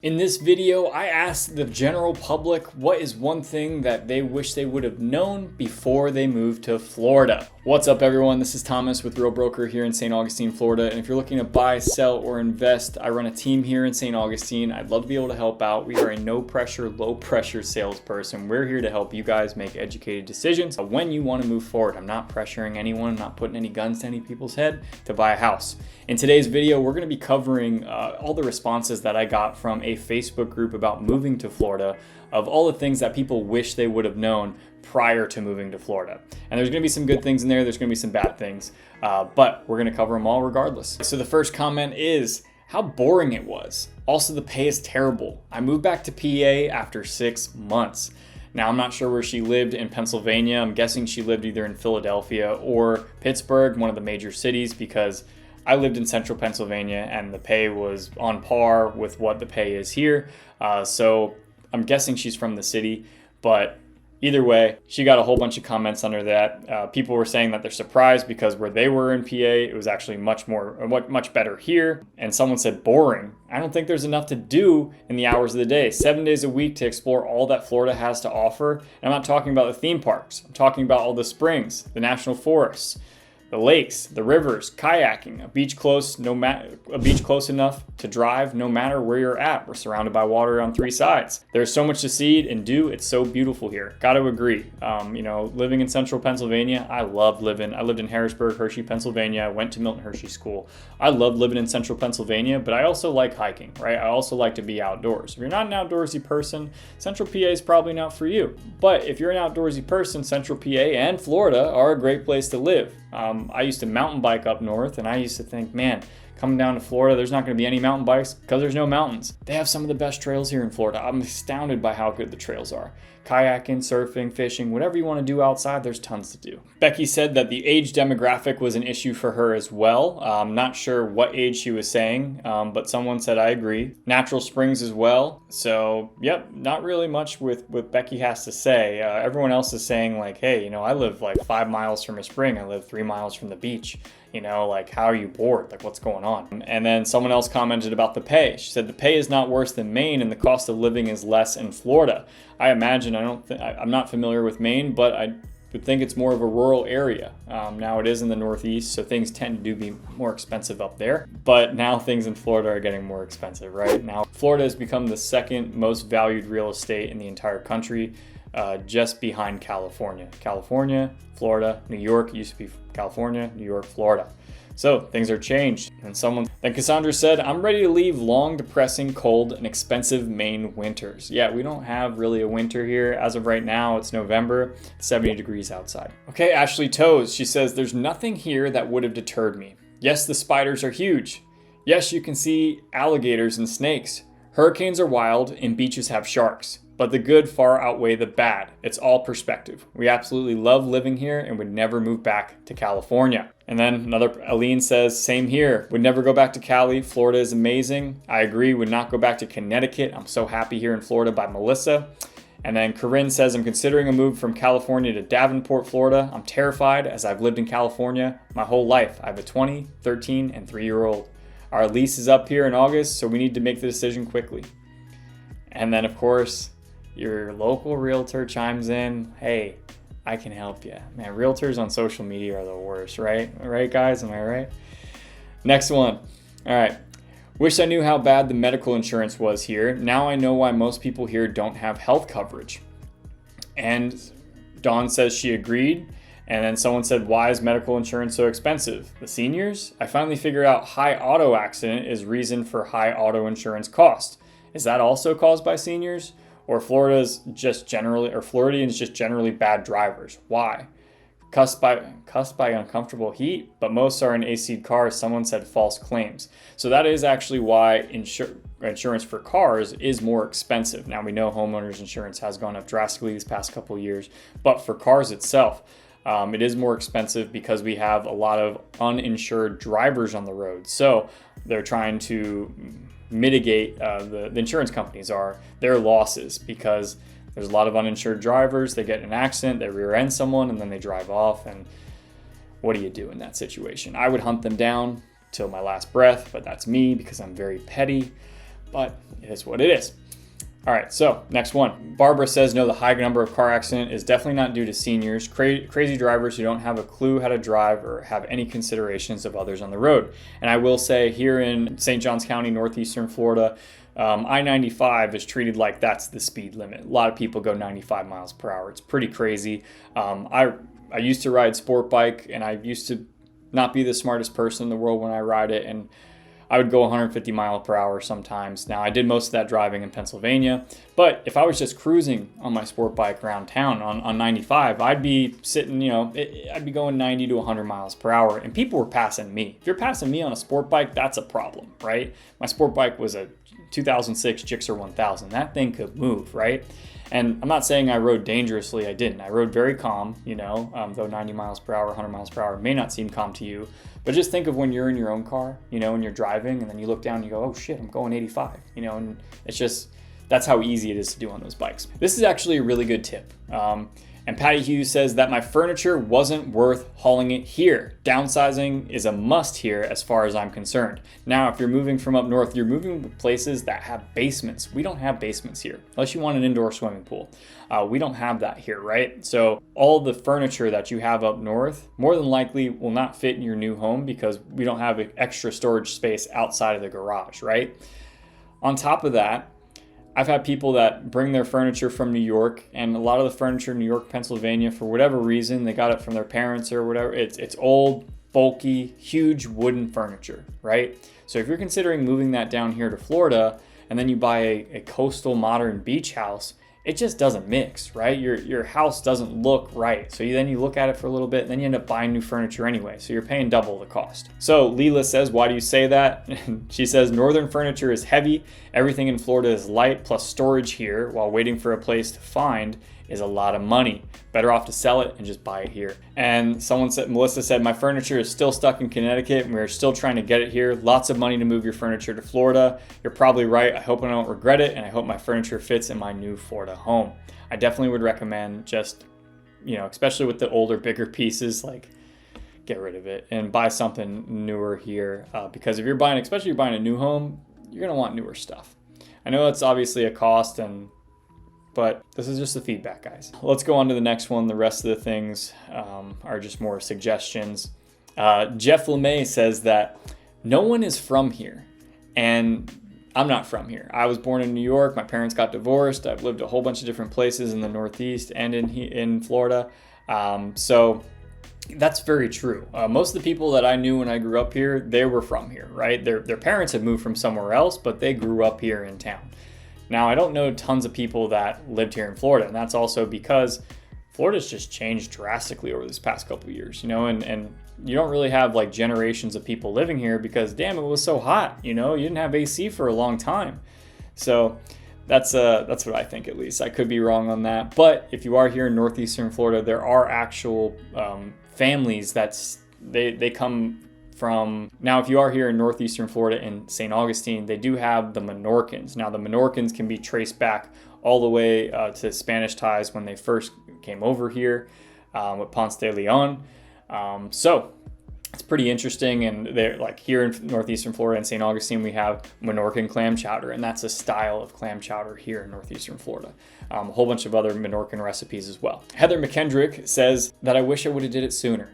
In this video, I asked the general public what is one thing that they wish they would have known before they moved to Florida. What's up everyone, this is Thomas with Real Broker here in St. Augustine, Florida. And if you're looking to buy, sell, or invest, I run a team here in St. Augustine. I'd love to be able to help out. We are a no pressure, low pressure salesperson. We're here to help you guys make educated decisions when you want to move forward. I'm not pressuring anyone, I'm not putting any guns to any people's head to buy a house. In today's video, we're going to be covering all the responses that I got from a Facebook group about moving to Florida, of all the things that people wish they would have known prior to moving to Florida. And there's going to be some good things in there, there's going to be some bad things, but we're going to cover them all regardless. So the first comment is how boring it was. Also, the pay is terrible. I moved back to PA after 6 months. Now, I'm not sure where she lived in Pennsylvania. I'm guessing she lived either in Philadelphia or Pittsburgh, one of the major cities, because I lived in central Pennsylvania and the pay was on par with what the pay is here. So I'm guessing she's from the city, but either way, she got a whole bunch of comments under that. People were saying that they're surprised because where they were in PA, it was actually much better here. And someone said boring. I don't think there's enough to do in the hours of the day. 7 days a week to explore all that Florida has to offer. And I'm not talking about the theme parks. I'm talking about all the springs, the national forests, the lakes, the rivers, kayaking, a beach close enough to drive no matter where you're at. We're surrounded by water on 3 sides. There's so much to see and do. It's so beautiful here. Got to agree. Living in central Pennsylvania, I lived in Harrisburg, Hershey, Pennsylvania. I went to Milton Hershey School. I love living in central Pennsylvania, but I also like hiking, right? I also like to be outdoors. If you're not an outdoorsy person, central PA is probably not for you. But if you're an outdoorsy person, central PA and Florida are a great place to live. I used to mountain bike up north, and I used to think, man, coming down to Florida, there's not going to be any mountain bikes because there's no mountains. They have some of the best trails here in Florida. I'm astounded by how good the trails are. Kayaking, surfing, fishing, whatever you want to do outside, there's tons to do. Becky said that the age demographic was an issue for her as well. I'm not sure what age she was saying, but someone said I agree. Natural springs as well. So, yep, not really much with Becky has to say. Everyone else is saying like, hey, I live like 5 miles from a spring. I live 3 miles from the beach. How are you bored? Like, what's going on? And then someone else commented about the pay. She said the pay is not worse than Maine and the cost of living is less in Florida. I imagine, I'm not familiar with Maine, but I would think it's more of a rural area. Now it is in the Northeast, so things tend to be more expensive up there. But now things in Florida are getting more expensive, right? Now Florida has become the second most valued real estate in the entire country, just behind California. California, Florida, New York. It used to be California, New York, Florida. So things are changed. Then Cassandra said, I'm ready to leave long, depressing, cold, and expensive Maine winters. Yeah, we don't have really a winter here. As of right now, it's November, 70 degrees outside. Okay, Ashley Toes, she says, there's nothing here that would have deterred me. Yes, the spiders are huge. Yes, you can see alligators and snakes. Hurricanes are wild and beaches have sharks. But the good far outweigh the bad. It's all perspective. We absolutely love living here and would never move back to California. And then another Aline says, same here. Would never go back to Cali. Florida is amazing. I agree, would not go back to Connecticut. I'm so happy here in Florida by Melissa. And then Corinne says, I'm considering a move from California to Davenport, Florida. I'm terrified as I've lived in California my whole life. I have a 20, 13, and 3-year-old. Our lease is up here in August, so we need to make the decision quickly. And then of course, your local realtor chimes in, hey, I can help you. Man, realtors on social media are the worst, right? Right, guys? Am I right? Next one. All right. Wish I knew how bad the medical insurance was here. Now I know why most people here don't have health coverage. And Dawn says she agreed. And then someone said, why is medical insurance so expensive? The seniors? I finally figured out high auto accident is reason for high auto insurance cost. Is that also caused by seniors? Or Floridians just generally bad drivers. Why? Cussed by uncomfortable heat, but most are in AC cars. Someone said false claims. So that is actually why insurance for cars is more expensive. Now we know homeowners insurance has gone up drastically these past couple of years, but for cars itself, it is more expensive because we have a lot of uninsured drivers on the road. So they're trying to mitigate the insurance companies their losses because there's a lot of uninsured drivers. They get in an accident, they rear end someone, and then they drive off. And what do you do in that situation? I would hunt them down till my last breath, but that's me because I'm very petty. but it is what it is. All right, so next one. Barbara says, no, the high number of car accident is definitely not due to seniors, crazy drivers who don't have a clue how to drive or have any considerations of others on the road. And I will say here in St. Johns County, northeastern Florida, I-95 is treated like that's the speed limit. A lot of people go 95 miles per hour. It's pretty crazy. I used to ride sport bike, and I used to not be the smartest person in the world when I ride it, and I would go 150 miles per hour sometimes. Now, I did most of that driving in Pennsylvania, but if I was just cruising on my sport bike around town on 95, I'd be sitting, I'd be going 90 to 100 miles per hour, and people were passing me. If you're passing me on a sport bike, that's a problem, right? My sport bike was a 2006 Gixxer 1000. That thing could move, right? And I'm not saying I rode dangerously. I didn't. I rode very calm, though 90 miles per hour, 100 miles per hour may not seem calm to you. But just think of when you're in your own car, and you're driving, and then you look down and you go, oh shit, I'm going 85, and it's just, that's how easy it is to do on those bikes. This is actually a really good tip. And Patty Hughes says that my furniture wasn't worth hauling it here. Downsizing is a must here as far as I'm concerned. Now, if you're moving from up north, you're moving to places that have basements. We don't have basements here, unless you want an indoor swimming pool. We don't have that here, right? So all the furniture that you have up north, more than likely will not fit in your new home because we don't have extra storage space outside of the garage, right? On top of that, I've had people that bring their furniture from New York, and a lot of the furniture in New York, Pennsylvania, for whatever reason, they got it from their parents or whatever. It's old, bulky, huge wooden furniture, right? So if you're considering moving that down here to Florida, and then you buy a coastal modern beach house, it just doesn't mix, right? Your house doesn't look right. So then you look at it for a little bit, and then you end up buying new furniture anyway. So you're paying double the cost. So Leela says, why do you say that? She says, northern furniture is heavy. Everything in Florida is light, plus storage here while waiting for a place to find is a lot of money. Better off to sell it and just buy it here. And Melissa said, my furniture is still stuck in Connecticut and we're still trying to get it here. Lots of money to move your furniture to Florida. You're probably right. I hope I don't regret it, and I hope my furniture fits in my new Florida home. I definitely would recommend just, especially with the older, bigger pieces, like get rid of it and buy something newer here. Because if you're buying, especially if you're buying a new home, you're gonna want newer stuff. I know it's obviously a cost, but this is just the feedback, guys. Let's go on to the next one. The rest of the things are just more suggestions. Jeff LeMay says that no one is from here, and I'm not from here. I was born in New York. My parents got divorced. I've lived a whole bunch of different places in the Northeast and in Florida. So that's very true. Most of the people that I knew when I grew up here, they were from here, right? Their parents had moved from somewhere else, but they grew up here in town. Now, I don't know tons of people that lived here in Florida, and that's also because Florida's just changed drastically over this past couple of years, and you don't really have like generations of people living here because damn, it was so hot, you didn't have AC for a long time. So that's what I think, at least. I could be wrong on that, but if you are here in northeastern Florida, there are actual families they come from. Now, if you are here in northeastern Florida in St. Augustine, they do have the Menorcans. Now, the Menorcans can be traced back all the way to Spanish ties when they first came over here with Ponce de Leon. So it's pretty interesting. And they're like here in northeastern Florida in St. Augustine, we have Menorcan clam chowder, and that's a style of clam chowder here in northeastern Florida. A whole bunch of other Menorcan recipes as well. Heather McKendrick says that I wish I would have did it sooner.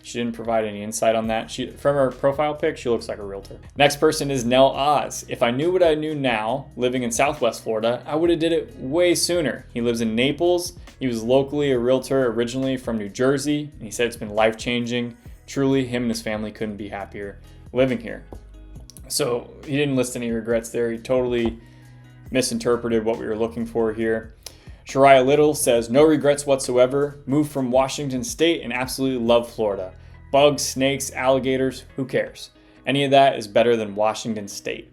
She didn't provide any insight on that. From her profile pic, she looks like a realtor. Next person is Nell Oz. If I knew what I knew now, living in Southwest Florida, I would have did it way sooner. He lives in Naples. He was locally a realtor originally from New Jersey, and he said it's been life-changing. Truly, him and his family couldn't be happier living here. So he didn't list any regrets there. He totally misinterpreted what we were looking for here. Shariah Little says, no regrets whatsoever. Moved from Washington State and absolutely love Florida. Bugs, snakes, alligators, who cares? Any of that is better than Washington State.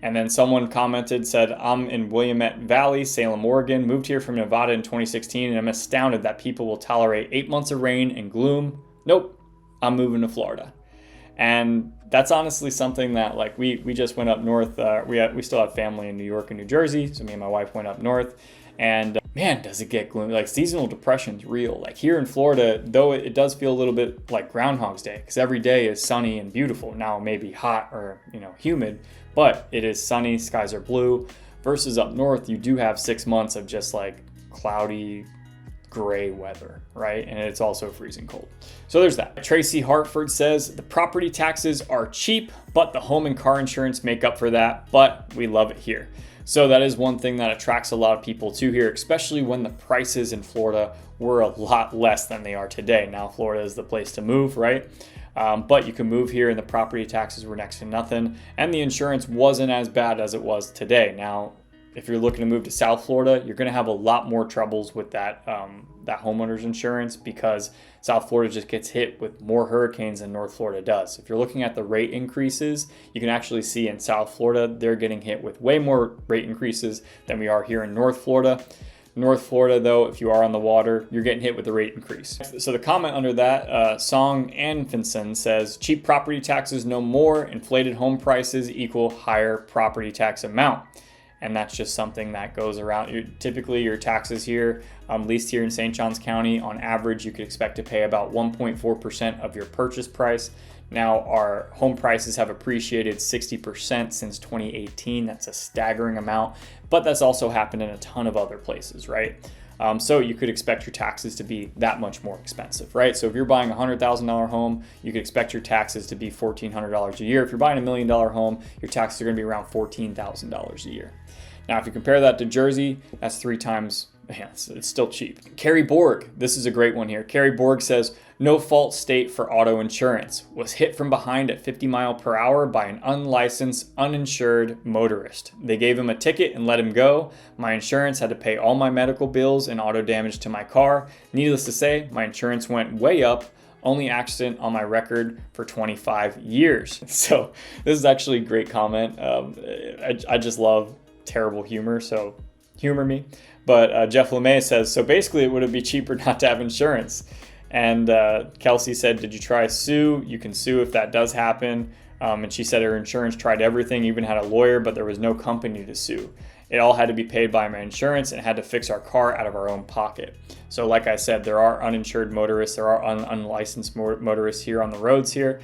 And then someone commented, said, I'm in Willamette Valley, Salem, Oregon. Moved here from Nevada in 2016, and I'm astounded that people will tolerate 8 months of rain and gloom. Nope, I'm moving to Florida. And that's honestly something that, like, we just went up north. We still have family in New York and New Jersey, so me and my wife went up north. And man, does it get gloomy. Like, seasonal depression's real. Like here in Florida, though, it does feel a little bit like Groundhog's Day because every day is sunny and beautiful. Now it may be hot or humid, but it is sunny, skies are blue, versus up north, you do have 6 months of just like cloudy, gray weather, right? And it's also freezing cold. So there's that. Tracy Hartford says the property taxes are cheap, but the home and car insurance make up for that, but we love it here. So that is one thing that attracts a lot of people to here, especially when the prices in Florida were a lot less than they are today. Now Florida is the place to move, right? But you can move here and the property taxes were next to nothing, and the insurance wasn't as bad as it was today. Now, if you're looking to move to South Florida, you're going to have a lot more troubles with that homeowner's insurance, because South Florida just gets hit with more hurricanes than North Florida does. If you're looking at the rate increases, you can actually see in South Florida, they're getting hit with way more rate increases than we are here in North Florida. North Florida, though, if you are on the water, you're getting hit with the rate increase. So the comment under that, Song Anfinson says, cheap property taxes no more, inflated home prices equal higher property tax amount. And that's just something that goes around. Typically, your taxes here, at least here in St. Johns County, on average, you could expect to pay about 1.4% of your purchase price. Now, our home prices have appreciated 60% since 2018. That's a staggering amount, but that's also happened in a ton of other places, right? So you could expect your taxes to be that much more expensive, right? So if you're buying a $100,000 home, you could expect your taxes to be $1,400 a year. If you're buying $1 million home, your taxes are going to be around $14,000 a year. Now, if you compare that to Jersey, that's 3 times, it's still cheap. Carrie Borg, this is a great one here. Carrie Borg says, no fault state for auto insurance. Was hit from behind at 50 miles per hour by an unlicensed, uninsured motorist. They gave him a ticket and let him go. My insurance had to pay all my medical bills and auto damage to my car. Needless to say, my insurance went way up. Only accident on my record for 25 years. So this is actually a great comment. I just love terrible humor, so humor me. But Jeff LeMay says, so basically it would be cheaper not to have insurance. And Kelsey said, did you try sue? You can sue if that does happen. And she said her insurance tried everything, even had a lawyer, but there was no company to sue. It all had to be paid by my insurance and had to fix our car out of our own pocket. So like I said, there are uninsured motorists, there are unlicensed motorists here on the roads here.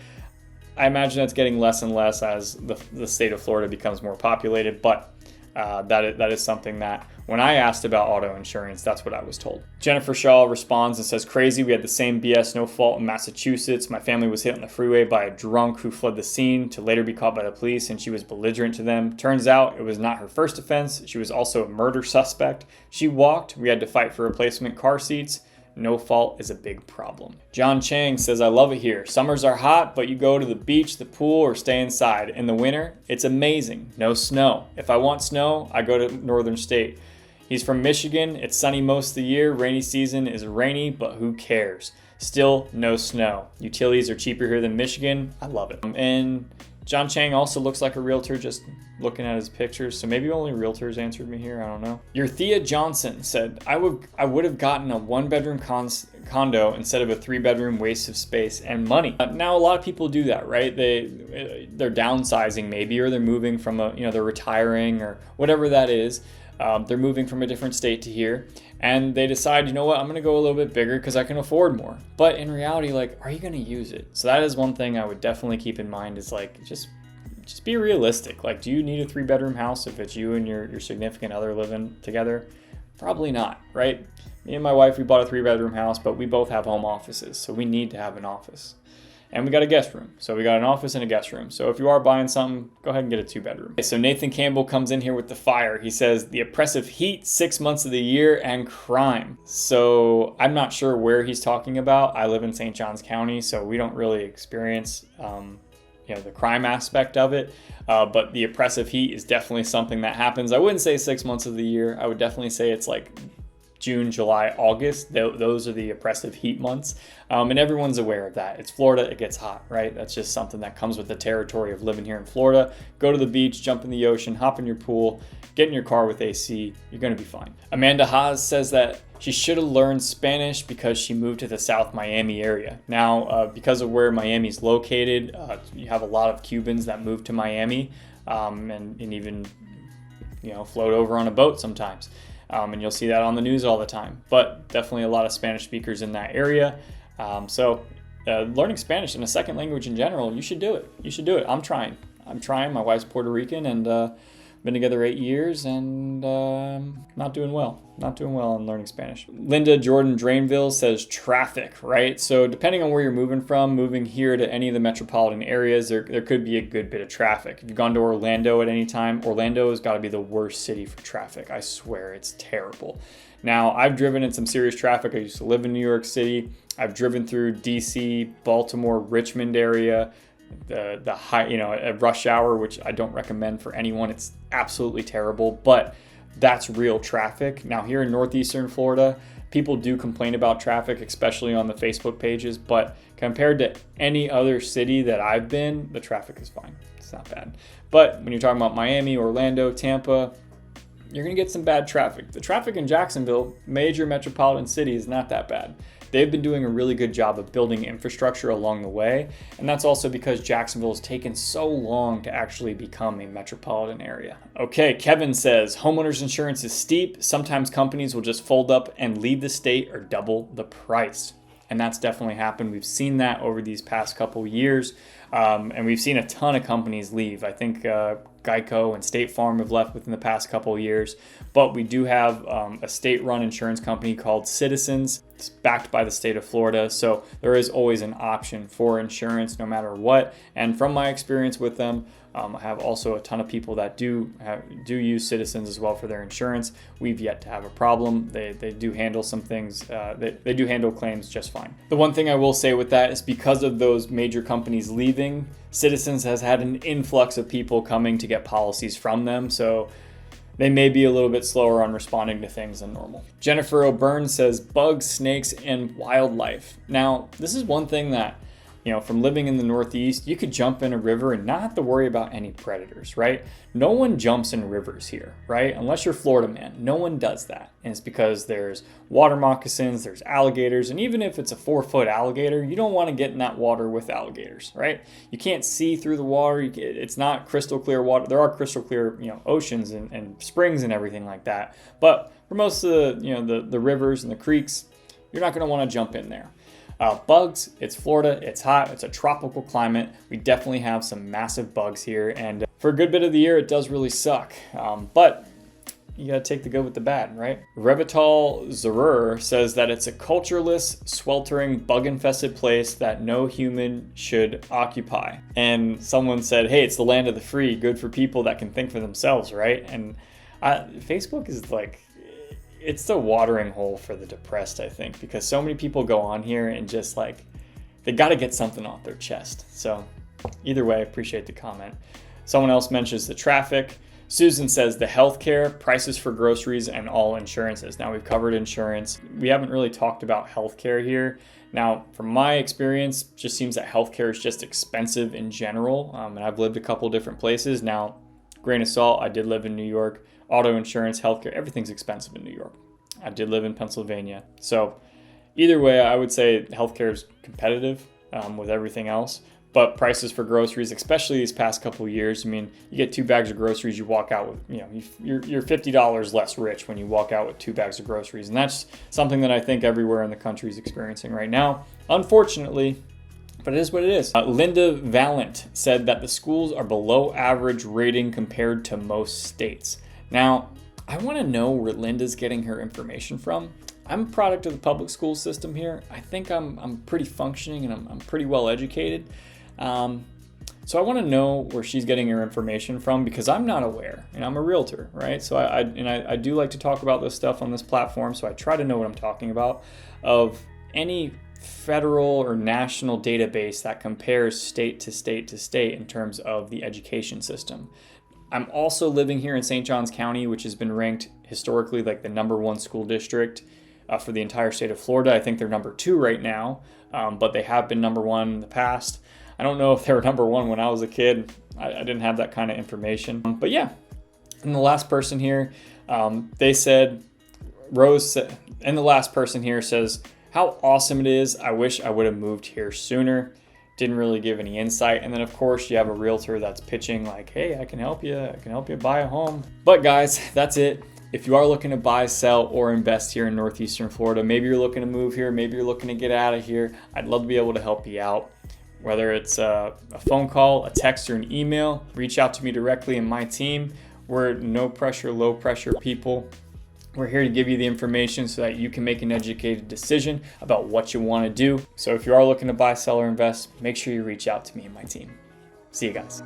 I imagine that's getting less and less as the state of Florida becomes more populated, but that is something that when I asked about auto insurance, that's what I was told. Jennifer Shaw responds and says, crazy, we had the same BS, no fault in Massachusetts. My family was hit on the freeway by a drunk who fled the scene to later be caught by the police, and she was belligerent to them. Turns out it was not her first offense. She was also a murder suspect. She walked. We had to fight for replacement car seats. No fault is a big problem. John Chang says, I love it here. Summers are hot, but you go to the beach, the pool, or stay inside. In the winter, it's amazing. No snow. If I want snow, I go to Northern State. He's from Michigan. It's sunny most of the year. Rainy season is rainy, but who cares? Still no snow. Utilities are cheaper here than Michigan. I love it. And John Chang also looks like a realtor just looking at his pictures, so maybe only realtors answered me here, I don't know. Your Thea Johnson said, I would have gotten a 1-bedroom condo instead of a 3-bedroom, waste of space and money. Now a lot of people do that, right? They're downsizing maybe, or they're moving from they're retiring or whatever that is. They're moving from a different state to here, and they decide, you know what, I'm going to go a little bit bigger because I can afford more. But in reality, like, are you going to use it? So that is one thing I would definitely keep in mind, is like, just be realistic. Like, do you need a 3-bedroom house if it's you and your significant other living together? Probably not, right? Me and my wife, we bought a 3-bedroom house, but we both have home offices, so we need to have an office. And we got a guest room. So we got an office and a guest room. So if you are buying something, go ahead and get a 2-bedroom. Okay, so Nathan Campbell comes in here with the fire. He says, the oppressive heat, 6 months of the year, and crime. So I'm not sure where he's talking about. I live in St. Johns County, so we don't really experience the crime aspect of it. But the oppressive heat is definitely something that happens. I wouldn't say 6 months of the year. I would definitely say it's like June, July, August. Those are the oppressive heat months. And everyone's aware of that. It's Florida, it gets hot, right? That's just something that comes with the territory of living here in Florida. Go to the beach, jump in the ocean, hop in your pool, get in your car with AC, you're gonna be fine. Amanda Haas says that she should have learned Spanish because she moved to the South Miami area. Now, because of where Miami's located, you have a lot of Cubans that move to Miami and even float over on a boat sometimes. And you'll see that on the news all the time. But definitely a lot of Spanish speakers in that area. So learning Spanish and a second language in general, you should do it. You should do it. I'm trying. I'm trying. My wife's Puerto Rican, and been together 8 years, and not doing well. Not doing well in learning Spanish. Linda Jordan Drainville says traffic, right? So depending on where you're moving here to any of the metropolitan areas, there could be a good bit of traffic. If you've gone to Orlando at any time, Orlando has got to be the worst city for traffic. I swear, it's terrible. Now, I've driven in some serious traffic. I used to live in New York City. I've driven through DC, Baltimore, Richmond area, the high, at rush hour, which I don't recommend for anyone. It's absolutely terrible, but that's real traffic. Now, here in northeastern Florida, people do complain about traffic, especially on the Facebook pages, but compared to any other city that I've been, the traffic is fine. It's not bad. But when you're talking about Miami, Orlando, Tampa, you're going to get some bad traffic. The traffic in Jacksonville, major metropolitan city, is not that bad. They've been doing a really good job of building infrastructure along the way, and that's also because Jacksonville has taken so long to actually become a metropolitan area. Okay, Kevin says, homeowners insurance is steep. Sometimes companies will just fold up and leave the state or double the price. And that's definitely happened. We've seen that over these past couple years, and we've seen a ton of companies leave. I think Geico and State Farm have left within the past couple of years, but we do have a state-run insurance company called Citizens. It's backed by the state of Florida, so there is always an option for insurance no matter what. And from my experience with them, I have also a ton of people that do use Citizens as well for their insurance. We've yet to have a problem. They do handle some things. They do handle claims just fine. The one thing I will say with that is because of those major companies leaving, Citizens has had an influx of people coming to get policies from them. So they may be a little bit slower on responding to things than normal. Jennifer O'Byrne says bugs, snakes, and wildlife. Now, this is one thing that, from living in the Northeast, you could jump in a river and not have to worry about any predators, right? No one jumps in rivers here, right? Unless you're Florida man, no one does that. And it's because there's water moccasins, there's alligators, and even if it's a 4-foot alligator, you don't want to get in that water with alligators, right? You can't see through the water. It's not crystal clear water. There are crystal clear, oceans and springs and everything like that. But for most of the rivers and the creeks, you're not going to want to jump in there. Bugs, it's Florida, it's hot, it's a tropical climate. We definitely have some massive bugs here, and for a good bit of the year, it does really suck. But you gotta take the good with the bad, right? Revital Zarur says that it's a cultureless, sweltering, bug-infested place that no human should occupy. And someone said, hey, it's the land of the free, good for people that can think for themselves, right? And Facebook is it's the watering hole for the depressed, I think, because so many people go on here and just they got to get something off their chest. So either way, I appreciate the comment. Someone else mentions the traffic. Susan says the healthcare, prices for groceries, and all insurances. Now, we've covered insurance. We haven't really talked about healthcare here. Now, from my experience, it just seems that healthcare is just expensive in general. And I've lived a couple different places. Now, grain of salt, I did live in New York. Auto insurance, healthcare, everything's expensive in New York. I did live in Pennsylvania. So either way, I would say healthcare is competitive with everything else. But prices for groceries, especially these past couple of years, you get 2 bags of groceries, you walk out with, you're $50 less rich when you walk out with 2 bags of groceries. And that's something that I think everywhere in the country is experiencing right now, unfortunately. But it is what it is. Linda Valent said that the schools are below average rating compared to most states. Now, I want to know where Linda's getting her information from. I'm a product of the public school system here. I think I'm pretty functioning and I'm pretty well educated. So I want to know where she's getting her information from because I'm not aware, and I'm a realtor, right? So I do like to talk about this stuff on this platform, so I try to know what I'm talking about of any federal or national database that compares state to state to state in terms of the education system. I'm also living here in St. Johns County, which has been ranked historically like the #1 school district for the entire state of Florida. I think they're #2 right now, but they have been #1 in the past. I don't know if they were #1 when I was a kid. I didn't have that kind of information. But yeah, and the last person here, they said, Rose said, and the last person here says, how awesome it is. I wish I would have moved here sooner. Didn't really give any insight. And then of course you have a realtor that's pitching like, hey, I can help you buy a home. But guys, that's it. If you are looking to buy, sell, or invest here in Northeastern Florida, maybe you're looking to move here, maybe you're looking to get out of here, I'd love to be able to help you out. Whether it's a phone call, a text, or an email, reach out to me directly and my team. We're no pressure, low pressure people. We're here to give you the information so that you can make an educated decision about what you want to do. So if you are looking to buy, sell, or invest, make sure you reach out to me and my team. See you guys.